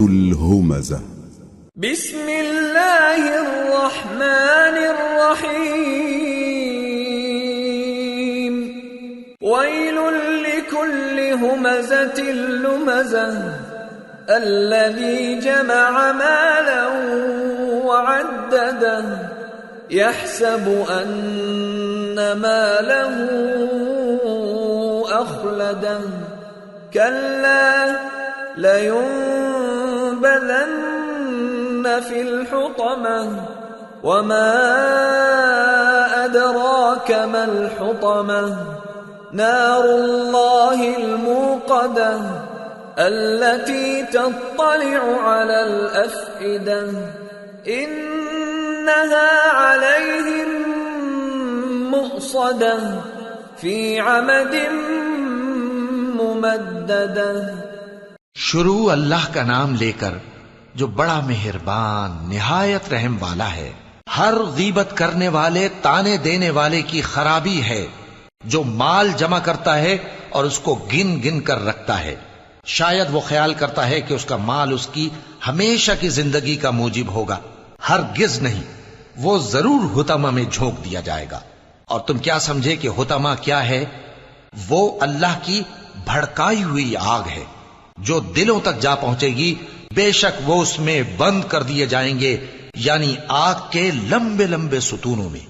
الهمزة. بسم الله الرحمن الرحيم. ويل لكل همزة لمزة الذي جمع مالا وعدده يحسب أن ماله أخلده كلا لينبذن في الحطمة وما أدراك ما الحطمة نار الله الموقدة التي تطلع على الأفئدة إنها عليهم مؤصدة في عمد ممددة. شروع اللہ کا نام لے کر جو بڑا مہربان نہایت رحم والا ہے. ہر غیبت کرنے والے تانے دینے والے کی خرابی ہے جو مال جمع کرتا ہے اور اس کو گن گن کر رکھتا ہے. شاید وہ خیال کرتا ہے کہ اس کا مال اس کی ہمیشہ کی زندگی کا موجب ہوگا. ہرگز نہیں، وہ ضرور حطمہ میں جھونک دیا جائے گا. اور تم کیا سمجھے کہ حطمہ کیا ہے؟ وہ اللہ کی بھڑکائی ہوئی آگ ہے جو دلوں تک جا پہنچے گی. بے شک وہ اس میں بند کر دیے جائیں گے، یعنی آگ کے لمبے لمبے ستونوں میں.